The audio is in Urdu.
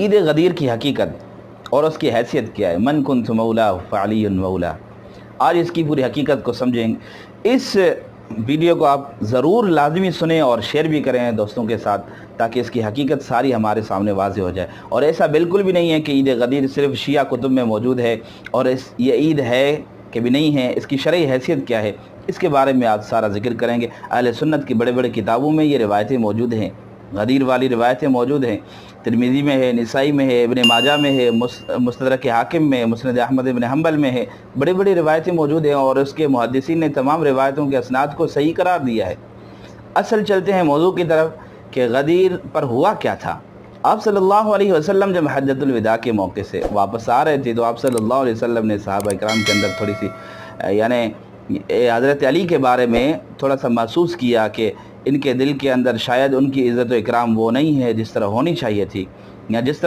عید غدیر کی حقیقت اور اس کی حیثیت کیا ہے؟ من کنت مولا فعلی مولا، آج اس کی پوری حقیقت کو سمجھیں گے۔ اس ویڈیو کو آپ ضرور لازمی سنیں اور شیئر بھی کریں دوستوں کے ساتھ، تاکہ اس کی حقیقت ساری ہمارے سامنے واضح ہو جائے۔ اور ایسا بالکل بھی نہیں ہے کہ عید غدیر صرف شیعہ کتب میں موجود ہے، اور یہ عید ہے کہ بھی نہیں ہے، اس کی شرعی حیثیت کیا ہے، اس کے بارے میں آج سارا ذکر کریں گے۔ اہل سنت کی بڑے بڑے کتابوں میں یہ روایتیں موجود ہیں، غدیر والی روایتیں موجود ہیں، ترمذی میں ہے، نسائی میں ہے، ابن ماجہ میں ہے، مستدرک حاکم میں، مسند احمد بن حنبل میں ہے، بڑی بڑی روایتیں موجود ہیں، اور اس کے محدثین نے تمام روایتوں کے اسناد کو صحیح قرار دیا ہے۔ اصل چلتے ہیں موضوع کی طرف کہ غدیر پر ہوا کیا تھا۔ آپ صلی اللہ علیہ وسلم جب حجۃ الوداع کے موقع سے واپس آ رہے تھے، تو آپ صلی اللہ علیہ وسلم نے صحابہ کرام کے اندر تھوڑی سی یعنی حضرت علی کے بارے میں تھوڑا سا محسوس کیا کہ ان کے دل کے اندر شاید ان کی عزت و اکرام وہ نہیں ہے جس طرح ہونی چاہیے تھی، یا جس طرح